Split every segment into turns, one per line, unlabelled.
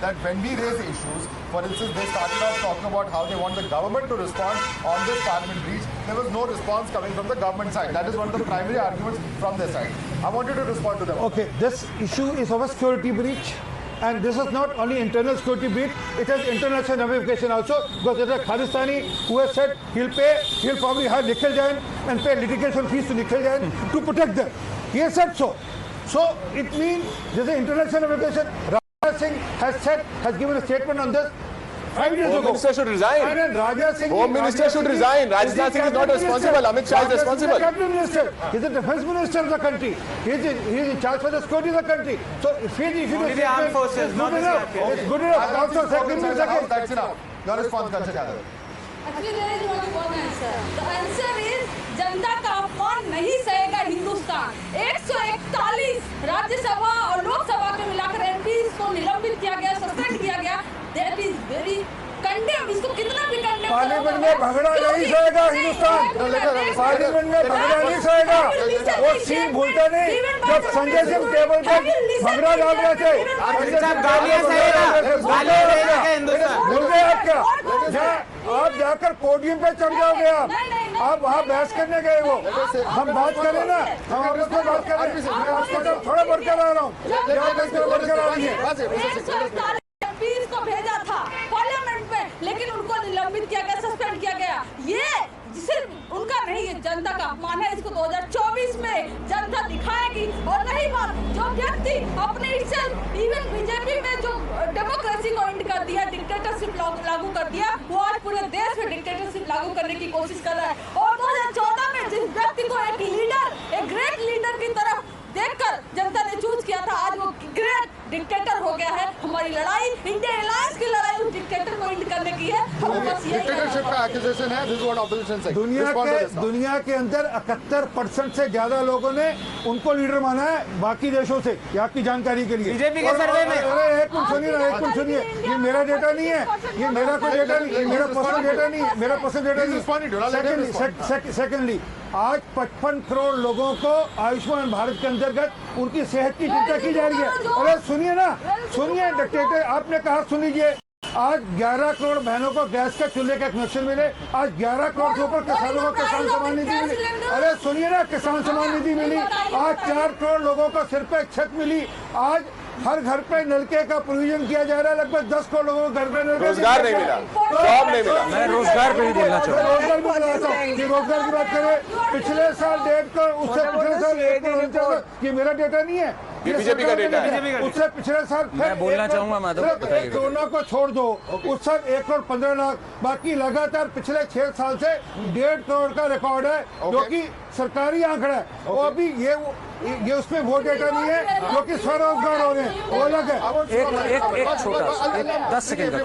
that when we raise issues, for instance, they started off talking about how they want the government to respond on this parliament breach. There was no response coming from the government side. That is one of the primary arguments from their side. I wanted to respond to them.
Okay, this issue is of a security breach. And this is not only internal security breach, it has international ramification also, because there is a Khalistani who has said he'll probably hire Nikhil Jain and pay litigation fees to Nikhil Jain to protect them. He has said so. So it means there's an international ramification. Rajnath Singh has given a statement on this 5 years ago.
Home Minister should resign. Home Minister should resign. Rajnath Singh is not responsible. Amit Shah is responsible.
He's the cabinet minister. He's the defense minister of the country. He's in charge for the security of the country. So if he is
the armed forces,
it's good enough. It's good enough. Also,
That's enough. Your response, Kanchan Yadav.
Actually, there is only one answer. The answer is जनता का अपमान नहीं सहेगा हिंदुस्तान। 141 राज्यसभा और लोकसभा के मिलाकर MPs को निलंबित किया गया, सस्पेंड किया गया। That is very condemn. इसको कितना भी कंडेम
पार्लियामेंट में भगड़ा नहीं सहेगा हिंदुस्तान। पार्लियामेंट में भगड़ा नहीं सहेगा। वो सीन भूलता नहीं जब संजय सिंह टेबल पे भगड़ा डाल रहे थे। भूल गए आप क्या? आप जाकर पोडियम पे चढ़ जाओगे आप वहाँ बहस करने गए वो। हम बात करें ना, हम आपस में बात करें। मैं आपको थोड़ा बढ़कर आ रहा हूँ, बढ़कर आ रही है।
को भेजा था पार्लियामेंट में, लेकिन उनको निलंबित किया गया, सस्पेंड किया गया। ये सिर्फ उनका नहीं, ये जनता का अपमान है। इसको 2024 में जनता दिखाएगी। और नहीं बात, जो व्यक्ति अपने इवन बीजेपी में जो डेमोक्रेसी को एंड कर दिया, डिक्टेटरशिप लागू कर दिया, वो आज पूरे देश में डिक्टेटरशिप लागू करने की कोशिश कर रहा है। और 2014 में जिस व्यक्ति को एक ग्रेट लीडर की तरफ देखकर जनता ने चूज किया था, आज वो ग्रेट डिक्टेटर हो गया है। हमारी लड़ाई, इंडिया अलायंस की लड़ाई उस डिक्टेटर को एंड करने की है।
डिक्टेटरशिप का एक्यूजेशन है। दिस इज व्हाट ऑपोजिशन से
दुनिया के अंदर 71% से ज्यादा लोगों ने उनको लीडर माना है बाकी देशों से। आपकी जानकारी के लिए
बीजेपी के सर्वे में
एक मिनट सुनिए, ये मेरा डेटा नहीं है, ये मेरा कोई डेटा नहीं, ये मेरा पर्सनल डेटा नहीं है, मेरा पर्सनल डेटा नहीं। सेकेंडली, आज 55 करोड़ लोगों को आयुष्मान भारत के अंतर्गत उनकी सेहत की चिंता की जा रही है। अरे सुनिए ना, सुनिए डिक्टेटर, आपने कहा सुन लीजिए, आज 11 करोड़ बहनों को गैस का चूल्हे का कनेक्शन मिले। आज 11 करोड़ के ऊपर किसानों को किसान सम्मान निधि मिली। अरे सुनिए ना, किसान सम्मान निधि मिली। आज 4 करोड़ लोगों को सिर पे छत मिली। आज हर घर पे नलके का प्रोविजन किया जा रहा है। लगभग 10 करोड़ लोगों को घर पे नलके।
रोजगार नहीं मिला, जॉब नहीं मिला।
मैं रोजगार पे ही बोलना चाहूँगा।
रोजगार भी बोलना चाहता हूँ कि रोजगार की बात करें। पिछले साल 1.5 करोड़, उससे पिछले साल 1 करोड़। ये मेरा डेटा नहीं है,
ये बीजेपी का डेटा है।
उससे पिछले साल
मैं बोलना चाहूंगा माधव,
कोरोना को छोड़ दो, उस साल 1 करोड़ 15 लाख। बाकी लगातार पिछले 6 साल से 1.5 करोड़ का रिकॉर्ड है, जो कि सरकारी आंकड़ा है। वो अभी ये उसमें वो डेटा नहीं है, जो कि स्वरोजगार हो रहे हैं, वो अलग है।
एक छोटा 10 सेकंड का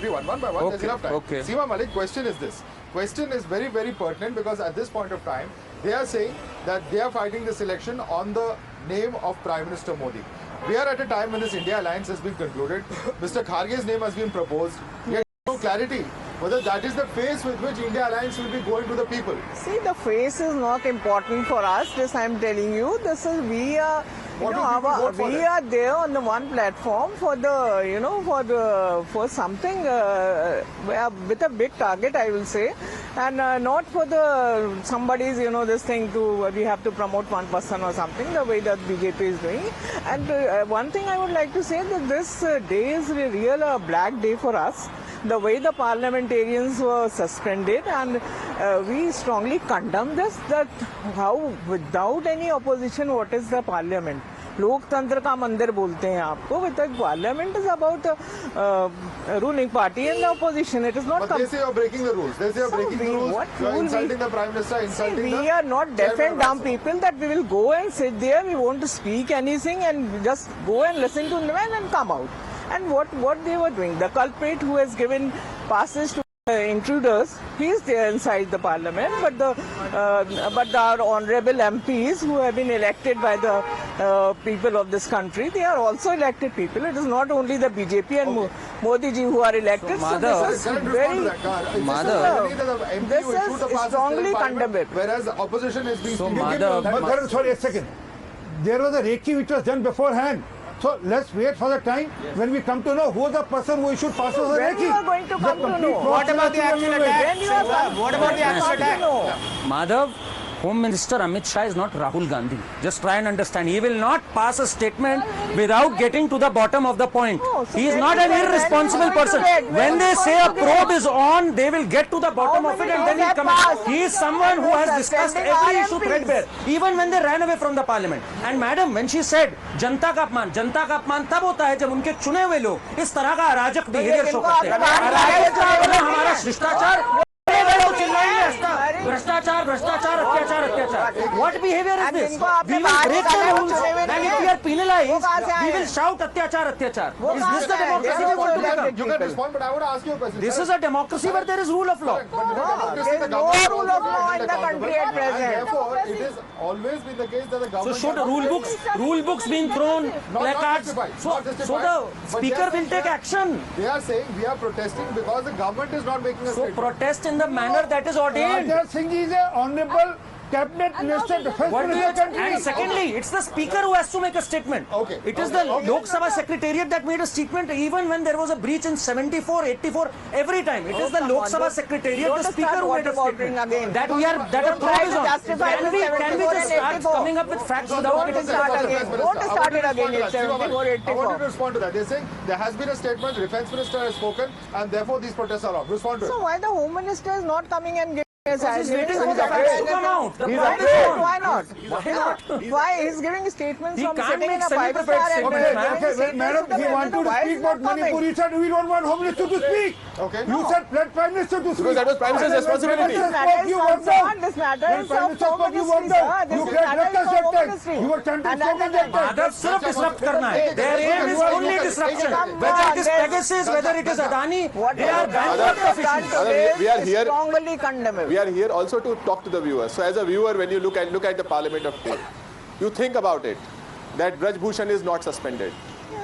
Okay. Seema Malik, question is this. Question is very, very pertinent because at this point of time, they are saying that they are fighting this election on the name of Prime Minister Modi. We are at a time when this India alliance has been concluded. Mr. Kharge's name has been proposed. Yet no clarity whether that is the face with which India alliance will be going to the people.
See, the face is not important for us. This I am telling you. This is we are. We are there on the one platform for the, for something with a big target, I will say, and not for the somebody's, this thing we have to promote one person or something, the way that BJP is doing. And one thing I would like to say that this day is a black day for us. The way the parliamentarians were suspended, and we strongly condemn this, that how without any opposition, what is the parliament? लोकतंत्र का मंदिर बोलते हैं आपको, but the parliament is about the ruling party and the opposition. It is not.
But they say you are breaking the rules. They say you are breaking the rules. You are insulting the Prime Minister, insulting the.
We are not deaf and dumb people that we will go and sit there. We want to speak anything and just go and listen to them and come out. And what they were doing, the culprit who has given passes to intruders, he is there inside the parliament, but our honorable MPs who have been elected by the people of this country, they are also elected people. It is not only the BJP and Modi ji who are elected. So this is very, this is strongly condemned.
Whereas opposition is being.
Sorry, a second. There was a Reiki which was done beforehand. So let's wait for the time when we come to know who the person who issued passes the
When you are going to come to know?
What about the actual attack?
When you are
What about the actual attack?
Madhav, Home Minister Amit Shah is not Rahul Gandhi. Just try and understand. He will not pass a statement without getting to the bottom of the point.
Oh, so
He is
when
not
you
an
get-
irresponsible
when you
person.
get- when
When they
you
say a
get-
probe is on, they will get to the bottom
How
of it
many
and then
days
he'll come.
have passed?
He is someone who has
Sir,
discussed
sending
every issue
RMPs.
threadbare. Even when they ran away from the parliament. And madam, when she said, जनता का अपमान तब होता है जब उनके चुने हुए लोग इस तरह का अराजक बिहेवियर शो करते हैं। अराजक का मतलब हमारा शिष्टाचार भ्रष्टाचार भ्रष्टाचार अत्याचार What behavior is this?
इनको आपने
We will
बाहर
break the
निकाला,
rules
चुने हुए
and
नहीं
if
है।
we are penalized,
वो कहाँ से आए
we will
हैं?
shout अत्याचार
वो
Is
कहाँ
this
से
the
आए हैं?
democracy
They
we
are
want to
also
become?
You can respond, but I want to ask you a question.
This is a democracy where there is rule of law.
But in a democracy,
There
the
is no
government
rule
also
of law
is
in the
accountable,
country at
and
present.
therefore, it is always been the case that the
So
government.
should
cannot-
rule books being thrown, placards?
justified,
So
not justified.
so the
But
speaker
they are
will
saying
take
that-
action.
They are saying we are protesting because the government is not making a
So
statement.
protest in the manner that is ordained.
Rajat Singh is a honorable cabinet minister, defense
What do you
minister
expect? And
country.
secondly, it's the speaker who has to make a statement.
Okay.
It is
Okay.
the
Okay.
Lok Sabha secretariat that made a statement even when there was a breach in 74, 84, every time. It is the
come
Lok
on,
Sabha
don't-
secretariat,
don't
the speaker
start
who made a
waterboarding
statement.
again.
That we are, that a
Don't try
probe is
to
on.
justify
Can we
74
just
and
start
84?
coming up with facts
No,
without
don't
getting
start
started?
again.
Defense
Don't
Minister.
start it
I want to
again,
respond to
it's
that.
74,
I want
84.
you to respond to that. They're saying there has been a statement, the defense minister has spoken, and therefore these protests are on. Respond to it.
So why the Home Minister is not coming and giving us
He's waiting for
He's
the facts to
afraid.
come out. The
He's
probe is
afraid.
on.
Why not?
Why not?
Why he's giving statements
He
from
can't
sitting
make
in a
semi-prepared
five-star and
statements,
Okay,
ma'am.
okay, well, madam, he wanted to
Why
speak
is
about
not coming?
Manipur. You said we don't want Home Minister to speak.
Okay.
You said let Prime Minister to speak.
Because that was Prime Minister's responsibility.
This
Spoke,
matter
you
is
walked
not
out.
this matter
When
is
Prime
of
Minister
Home
spoke, you
Ministry,
walked out.
sir. This
You
is
create
matter
reckless
is of
that
Home
time.
Ministry.
You were chanting
And
slogan that time.
Madhav, सिर्फ disrupt करना है. Their aim is only disruption.
Come
Whether it
on,
is
there's-
Pegasus, whether it is Adani,
What
they are bankrupt
have
officials.
done today
we are
is
here-
strongly condemnable.
We are here also to talk to the viewers. So as a viewer, when you look at the Parliament of Day, you think about it that Braj Bhushan is not suspended.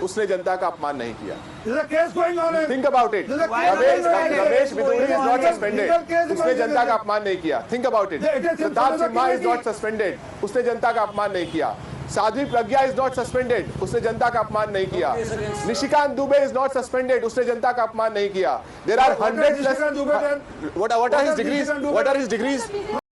उसने जनता का अपमान नहीं किया.
There's a case going on.
Think about it.
There's a case
Ramesh
going on.
Viduri is not suspended.
Legal case
उसने
going
Janata
on.
का अपमान नहीं किया. Think about it.
It is in
Pratap
front of the
Simha is
committee.
not suspended. उसने जनता का अपमान नहीं किया. Sadhvi Pragya is not suspended. उसने जनता का अपमान नहीं किया. Nishikant Dubey is not suspended. उसने जनता का अपमान नहीं किया. There are
What
hundred
is Nishikant Dubey then?
What are his degrees? What are his degrees?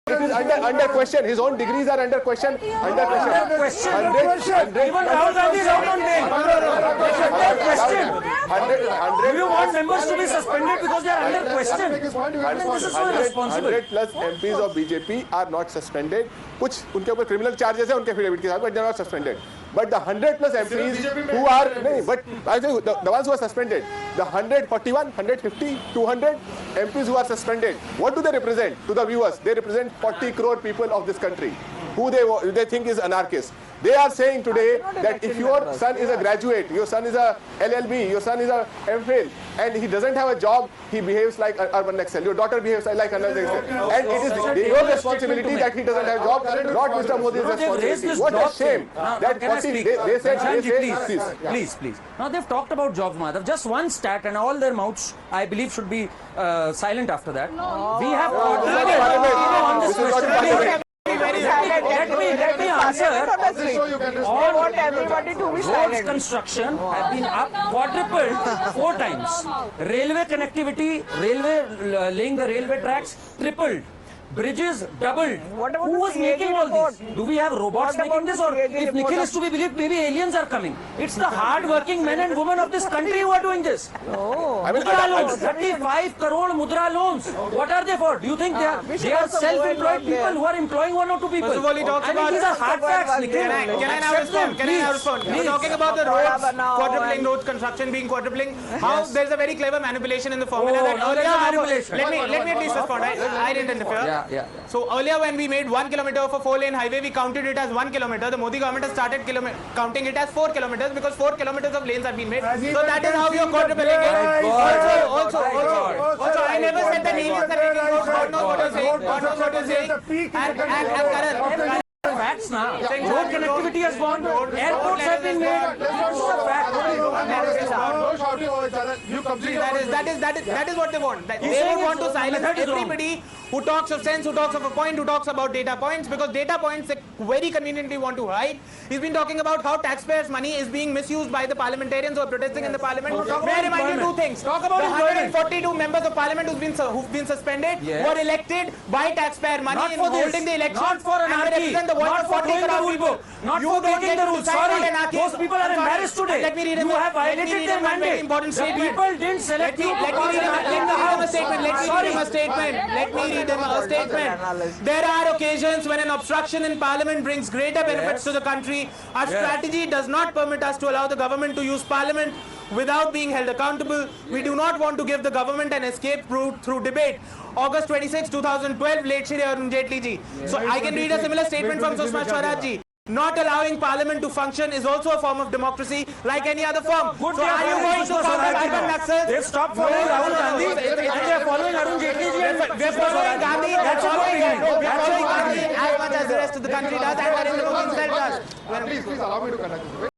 It is under question. His own degrees are under question. Under question.
Question. Even Rahul Gandhi is out on bail. Under question.
100
Do you want members to be suspended because they are under
Make
question?
his point. You can
This is
respond.
so irresponsible.
100 plus MPs of BJP are not suspended. कुछ उनके ऊपर criminal charges हैं उनके affidavit के साथ, but they are not suspended. But the 100 plus MPs who are नहीं, but I say the ones who are suspended, the 141, 150, 200 MPs who are suspended, what do they represent to the viewers? They represent 40 crore people of this country, who they think is anarchists. They are saying today that if your son is a graduate, your son is a LLB, your son is a MPhil, and he doesn't have a job, he behaves like an urban Excel. Your daughter behaves like an urban Excel. And it is your responsibility that he doesn't have a job, not Mr. Modi's
No, they've raised
responsibility.
this
What a
job
shame
thing. Now,
that
can I
40,
speak?
they say,
Shanji, please. Now they've talked about jobs, Madhav. Just one stat, and all their mouths, I believe, should be silent after that. We have on this
This is not
question.
parliament.
Let me answer.
They want everybody to be
Roads
silent.
construction have been up quadrupled 4 times. Railway connectivity, laying the railway tracks tripled. Bridges doubled.
What about
Who
the
was
CAG
making all
report?
this? Do we have robots
What about
making this,
the
or
CAG
if
report?
Nikhil is to be believed, maybe aliens are coming? It's the hard-working men and women of this country who are doing this.
I mean,
Mudra loans, 35 crore mudra loans. What are they for? Do you think
we should
they are
also go
self-employed
and work
people
there.
who are employing 1 or 2 people?
First of all, he talks
I mean,
about-
these are hard facts, Nikhil.
Can I now
Accept them,
respond? Can I now respond?
please.
You're talking about the roads,
Now,
quadrupling
and-
roads construction being quadrupling. How there's a very clever manipulation in the formula
Oh,
that
now there's
earlier.
a manipulation.
Let me at least respond. I didn't interfere.
Yeah.
So earlier when we made 1 kilometer of a 4-lane highway, we counted it as 1 kilometer. The Modi government has started counting it as 4 kilometers because 4 kilometers of lanes have been made. So that is how we are quadrupling it. Also, I never said the name of the ranking road. God knows what you're saying. God knows what you're saying. And Karan,
Facts now. Road connectivity has gone. Airports have been made. It's a fact.
No shouting over each other. You complete.
that is what they want. They
saying
don't want to
it's-
silence
method is wrong.
everybody who talks of sense, who talks of a point, who talks about data points, because data points very conveniently want to hide. He's been talking about how taxpayers' money is being misused by the parliamentarians who are protesting in the parliament. May I remind you two things?
Talk about
the
employment.
142 members of parliament who've been suspended were elected by taxpayer money
Not
in
for this.
holding the election.
Not for
and they
anarchy.
represent the voice
Not
of
for
40
doing the
crore
rule
people.
book. Not
You
for
don't
breaking
get
the
to
rules.
decide
Sorry.
what anarchy
Those
is.
people are
I'm sorry.
embarrassed today.
Let me read
You have violated their
a very
mandate.
important
The
statement.
people didn't select you.
Let me read him a statement. Let me read him a statement. There are occasions when an obstruction in parliament brings greater benefits to the country. Our strategy does not permit us to allow the government to use parliament without being held accountable. We do not want to give the government an escape route through debate. August 26, 2012, late Shri Arun Jaitley ji. So I can read a similar statement from Sushma Swaraj ji. Not allowing parliament to function is also a form of democracy like any other form.
Good,
So are you going to counter urban Naxals?
They stopped following Rahul Gandhi and they are following Arun Jaitley ji.
We're following Gandhi. We're following Gandhi as much as the rest of the country does and Narendra Modi himself does.
Please allow me to connect this.